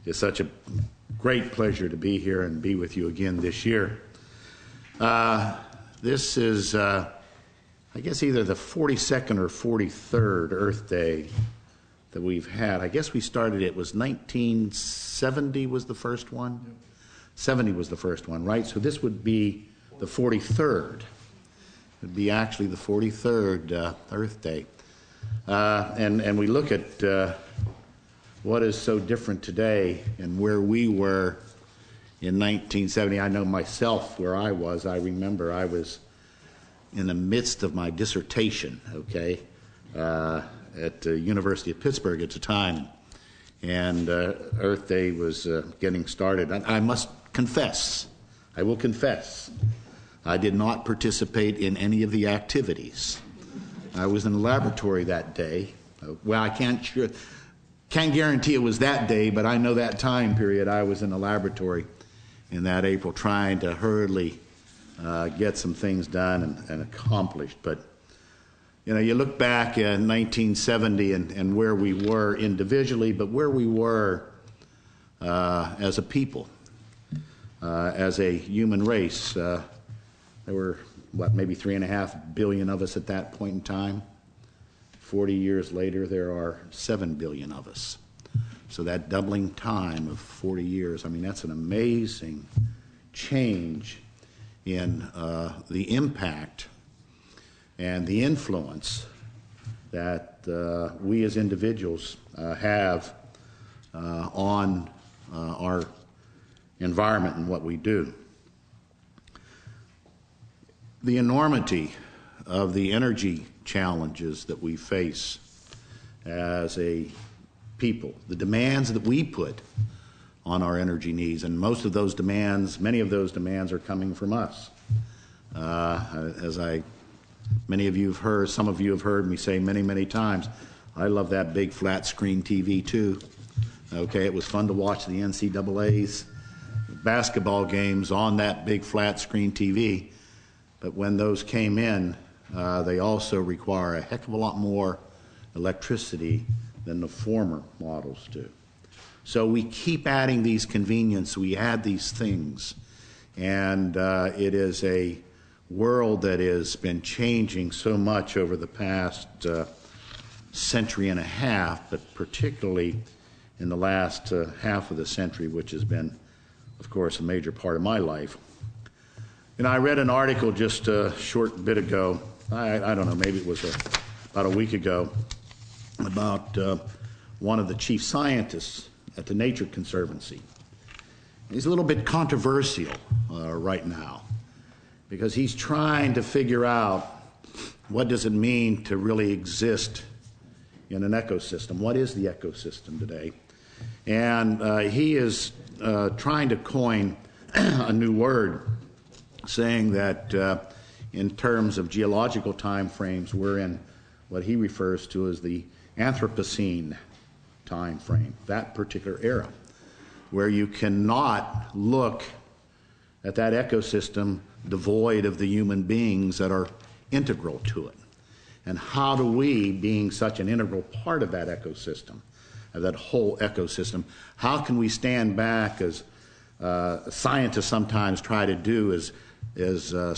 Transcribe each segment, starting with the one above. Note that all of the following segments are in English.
It's such a great pleasure to be here and be with you again this year. This is, I guess, either the 42nd or 43rd Earth Day that we've had. I guess we started, it was 1970 was the first one? Yep. 70 was the first one, right? So this would be the 43rd. It would be actually the 43rd Earth Day. And we look at what is so different today and where we were in 1970. I know myself where I was. I remember I was in the midst of my dissertation, okay, at the University of Pittsburgh at the time. And Earth Day was getting started. I must confess, I will confess, I did not participate in any of the activities. I was in the laboratory that day. Well, I can't guarantee it was that day, but I know that time period I was in the laboratory in that April trying to hurriedly get some things done and accomplished. But, you know, you look back at 1970 and where we were individually, but where we were as a people, as a human race. There were, maybe 3.5 billion of us at that point in time. 40 years later, there are 7 billion of us. So that doubling time of 40 years, I mean, that's an amazing change in the impact and the influence that we as individuals have on our environment and what we do. The enormity of the energy challenges that we face as a people, the demands that we put on our energy needs, and most of those demands, many of those demands are coming from us. Many of you have heard, some of you have heard me say many, many times, I love that big flat screen TV too. Okay, it was fun to watch the NCAA's basketball games on that big flat screen TV. But when those came in, they also require a heck of a lot more electricity than the former models do. So we keep adding these conveniences, we add these things, and it is a world that has been changing so much over the past century and a half, but particularly in the last half of the century, which has been, of course, a major part of my life. And I read an article just a short bit ago, I don't know, maybe it was about a week ago, about one of the chief scientists at the Nature Conservancy. He's a little bit controversial right now because he's trying to figure out what does it mean to really exist in an ecosystem. What is the ecosystem today? And he is trying to coin a new word, saying that in terms of geological time frames, we're in what he refers to as the Anthropocene time frame, that particular era, where you cannot look at that ecosystem devoid of the human beings that are integral to it. And how do we, being such an integral part of that ecosystem, of that whole ecosystem, how can we stand back, as scientists sometimes try to do, as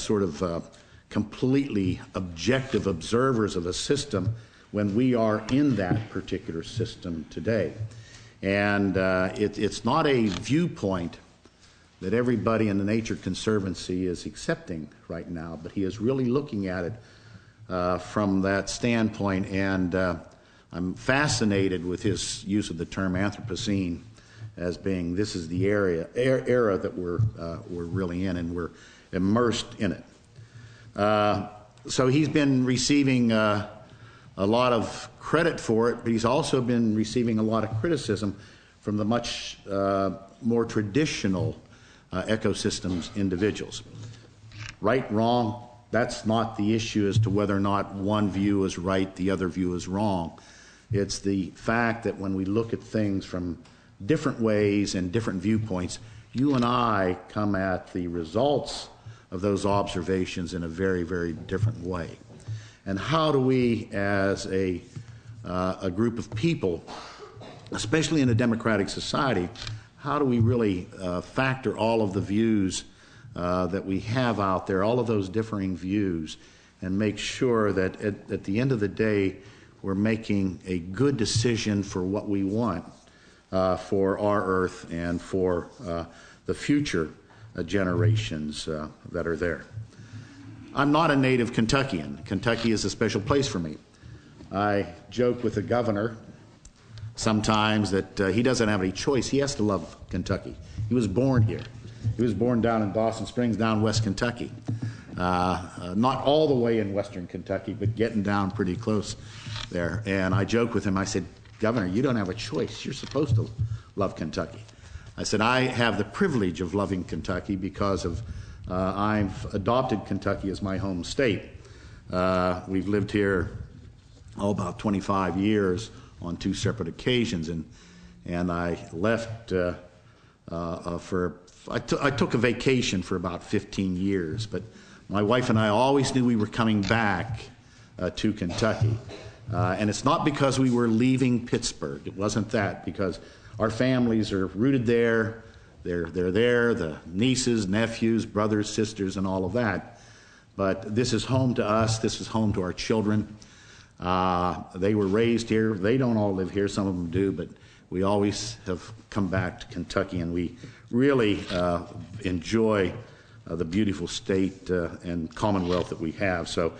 sort of completely objective observers of a system when we are in that particular system today. And it's not a viewpoint that everybody in the Nature Conservancy is accepting right now, but he is really looking at it from that standpoint, and I'm fascinated with his use of the term Anthropocene as being, this is the era that we're really in, and we're immersed in it. So he's been receiving a lot of credit for it, but he's also been receiving a lot of criticism from the much more traditional ecosystems individuals. Right, wrong, that's not the issue as to whether or not one view is right, the other view is wrong. It's the fact that when we look at things from different ways and different viewpoints, you and I come at the results of those observations in a very, very different way. And how do we, as a group of people, especially in a democratic society, how do we really factor all of the views that we have out there, all of those differing views, and make sure that at the end of the day, we're making a good decision for what we want for our earth and for the future generations that are there. I'm not a native Kentuckian. Kentucky is a special place for me. I joke with the governor sometimes that he doesn't have any choice. He has to love Kentucky. He was born here. He was born down in Dawson Springs, down West Kentucky. Not all the way in western Kentucky, but getting down pretty close there. And I joke with him, I said, Governor, you don't have a choice. You're supposed to love Kentucky. I said, I have the privilege of loving Kentucky because of I've adopted Kentucky as my home state. We've lived here about 25 years on 2 separate occasions, and I left I took a vacation for about 15 years, but my wife and I always knew we were coming back to Kentucky. And it's not because we were leaving Pittsburgh. It wasn't that, because our families are rooted there. They're there, the nieces, nephews, brothers, sisters, and all of that. But this is home to us. This is home to our children. They were raised here. They don't all live here. Some of them do, but we always have come back to Kentucky, and we really enjoy the beautiful state and commonwealth that we have. So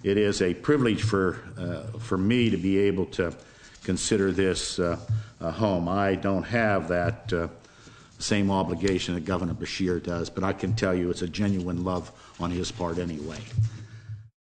it is a privilege for me to be able to consider this home. I don't have that same obligation that Governor Beshear does, but I can tell you it's a genuine love on his part anyway.